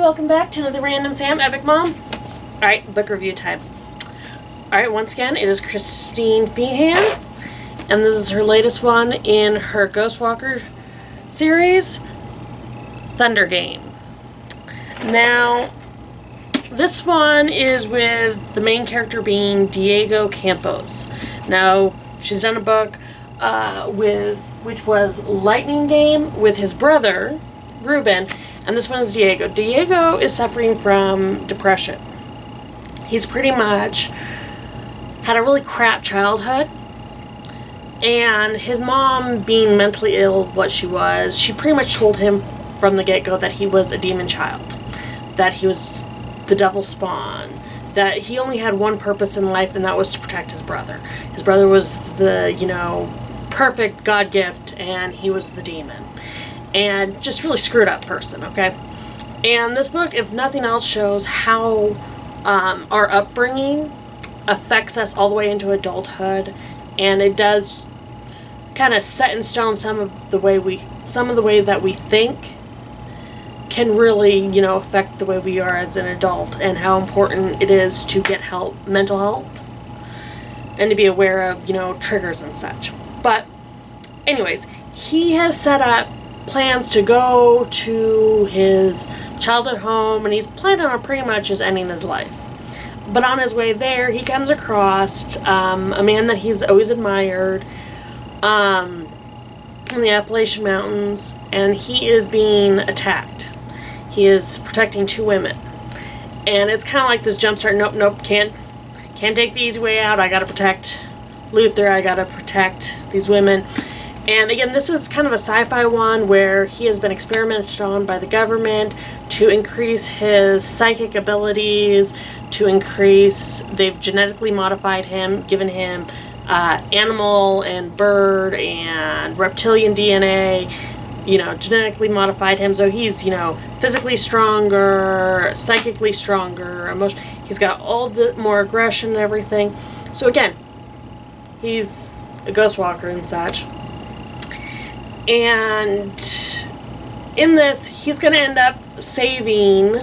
welcome back to another Random Sam Epic Mom. Alright, book review time. Alright, once again, it is Christine Feehan, and this is her latest one in her Ghostwalker series, Thunder Game. Now, this one is with the main character being Diego Campos. Now, she's done a book which was Lightning Game with his brother, Ruben, and this one is Diego. Diego is suffering from depression. He's pretty much had a really crap childhood, and his mom, being mentally ill what she was, she pretty much told him from the get-go that he was a demon child, that he was the devil's spawn, that he only had one purpose in life, and that was to protect his brother. His brother was the, perfect God gift, and he was the demon. And just really screwed up person, okay? And this book, if nothing else, shows how our upbringing affects us all the way into adulthood, and it does kind of set in stone some of the way that we think can really, affect the way we are as an adult, and how important it is to get help, mental health, and to be aware of, triggers and such. But anyways, he has set up plans to go to his childhood home, and he's planning on pretty much just ending his life. But on his way there, he comes across a man that he's always admired in the Appalachian Mountains, and he is being attacked. He is protecting two women, and it's kind of like this jumpstart. Nope, can't take the easy way out. I gotta protect Luther. I gotta protect these women. And again, this is kind of a sci-fi one where he has been experimented on by the government to increase his psychic abilities, they've genetically modified him, given him animal and bird and reptilian DNA, genetically modified him. So he's, physically stronger, psychically stronger, he's got all the more aggression and everything. So again, he's a ghost walker and such. And in this, he's going to end up saving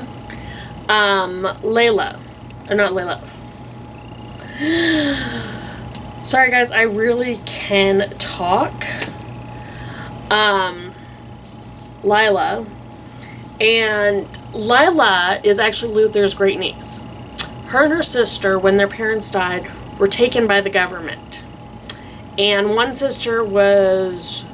Layla. Or not Layla. Sorry, guys, I really can talk. Lila. And Lila is actually Luther's great niece. Her and her sister, when their parents died, were taken by the government. And one sister was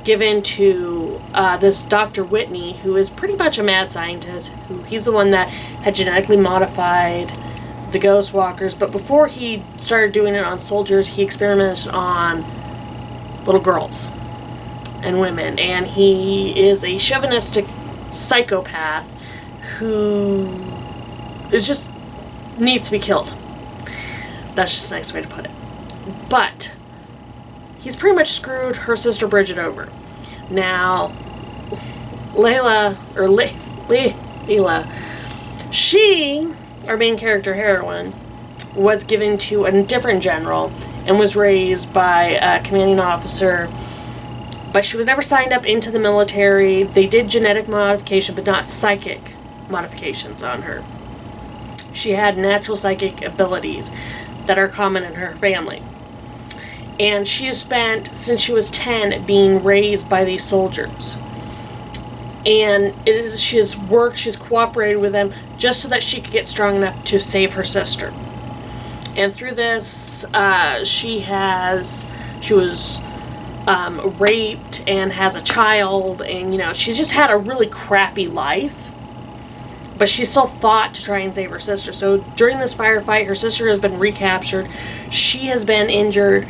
given to this Dr. Whitney, who is pretty much a mad scientist, he's the one that had genetically modified the ghost walkers, but before he started doing it on soldiers, he experimented on little girls and women, and he is a chauvinistic psychopath who needs to be killed. That's just a nice way to put it. But he's pretty much screwed her sister Bridget over. Now, Layla, she, our main character heroine, was given to a different general and was raised by a commanding officer, but she was never signed up into the military. They did genetic modification, but not psychic modifications on her. She had natural psychic abilities that are common in her family. And she has spent, since she was 10, being raised by these soldiers. And she has worked, she's cooperated with them just so that she could get strong enough to save her sister. And through this, she was raped and has a child, and, she's just had a really crappy life. But she still fought to try and save her sister. So during this firefight, her sister has been recaptured. She has been injured.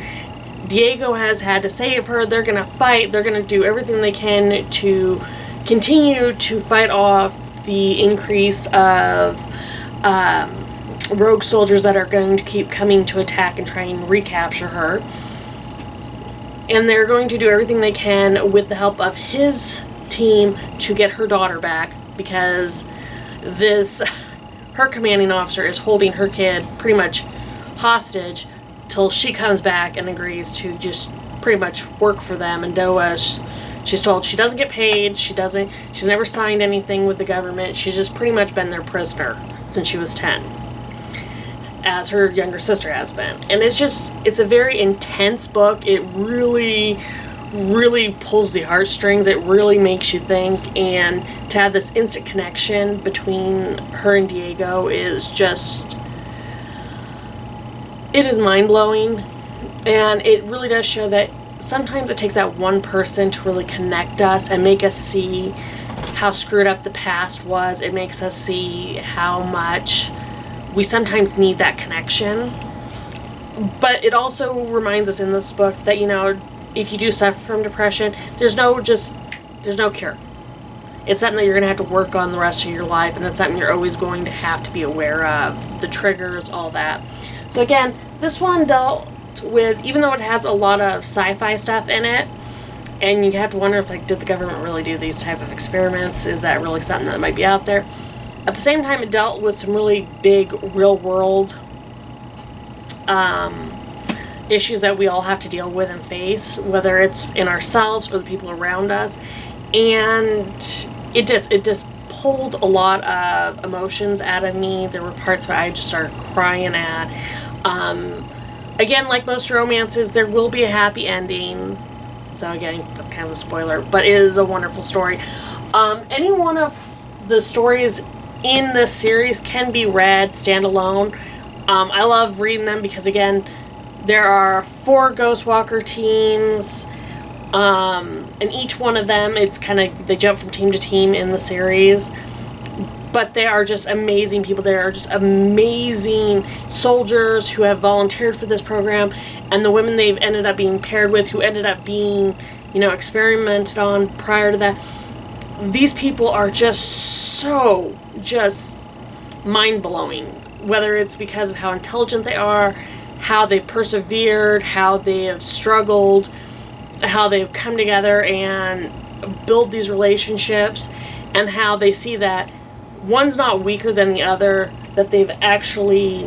Diego has had to save her. They're going to fight. They're going to do everything they can to continue to fight off the increase of rogue soldiers that are going to keep coming to attack and try and recapture her. And they're going to do everything they can with the help of his team to get her daughter back, because her commanding officer is holding her kid pretty much hostage till she comes back and agrees to just pretty much work for them and do as She's told she doesn't get paid, she's never signed anything with the government, she's just pretty much been their prisoner since she was 10, as her younger sister has been. And it's a very intense book. It really, really pulls the heartstrings. It really makes you think, and to have this instant connection between her and Diego is just, it is mind-blowing. And it really does show that sometimes it takes that one person to really connect us and make us see how screwed up the past was. It makes us see how much we sometimes need that connection. But it also reminds us in this book that, you know, if you do suffer from depression, there's no cure. It's something that you're going to have to work on the rest of your life, and it's something you're always going to have to be aware of, the triggers, all that. So again, this one dealt with, even though it has a lot of sci-fi stuff in it, and you have to wonder, it's like, did the government really do these type of experiments? Is that really something that might be out there? At the same time, it dealt with some really big real-world issues that we all have to deal with and face, whether it's in ourselves or the people around us. And it just pulled a lot of emotions out of me. There were parts where I just started crying at. Again, like most romances, there will be a happy ending. So again, that's kind of a spoiler, but it is a wonderful story. Any one of the stories in this series can be read standalone. I love reading them because, again, there are 4 Ghostwalker teams, and each one of them, it's kind of, they jump from team to team in the series. But they are just amazing people. They are just amazing soldiers who have volunteered for this program, and the women they've ended up being paired with, who ended up being, you know, experimented on prior to that. These people are just mind-blowing, whether it's because of how intelligent they are, how they've persevered, how they have struggled, how they've come together and build these relationships, and how they see that one's not weaker than the other, that they've actually,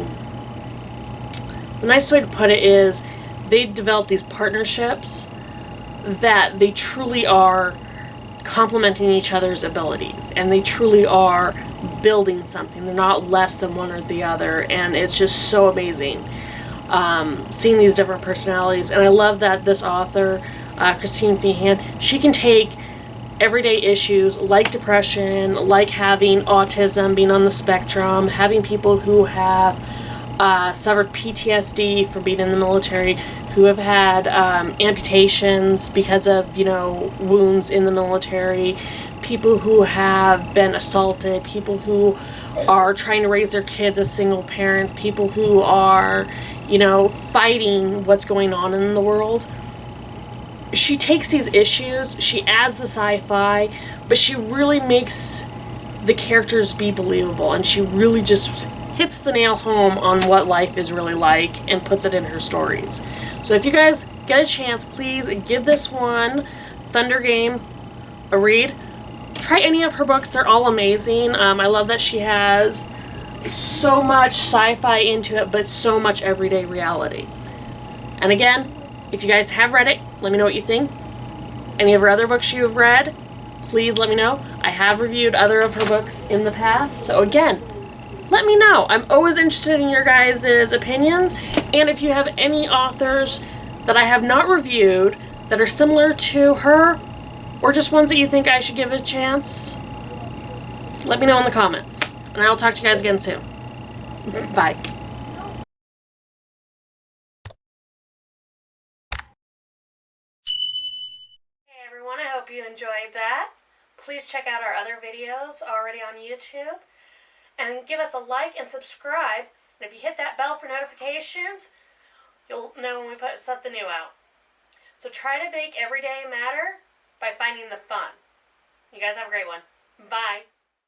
the nicest way to put it is, they've developed these partnerships that they truly are complementing each other's abilities, and they truly are building something. They're not less than one or the other, and it's just so amazing seeing these different personalities. And I love that this author, Christine Feehan, she can take everyday issues like depression, like having autism, being on the spectrum, having people who have suffered PTSD from being in the military, who have had amputations because of, you know, wounds in the military, people who have been assaulted, people who are trying to raise their kids as single parents, people who are, you know, fighting what's going on in the world. She takes these issues, she adds the sci-fi, but she really makes the characters be believable, and she really just hits the nail home on what life is really like and puts it in her stories. So if you guys get a chance, please give this one, Thunder Game, a read. Try any of her books, they're all amazing. I love that she has so much sci-fi into it, but so much everyday reality. And again, if you guys have read it, let me know what you think. Any of her other books you have read, please let me know. I have reviewed other of her books in the past, so again, let me know. I'm always interested in your guys' opinions, and if you have any authors that I have not reviewed that are similar to her, or just ones that you think I should give a chance, let me know in the comments. And I will talk to you guys again soon. Bye. Hey everyone, I hope you enjoyed that. Please check out our other videos already on YouTube. And give us a like and subscribe. And if you hit that bell for notifications, you'll know when we put something new out. So try to make every day matter by finding the fun. You guys have a great one. Bye.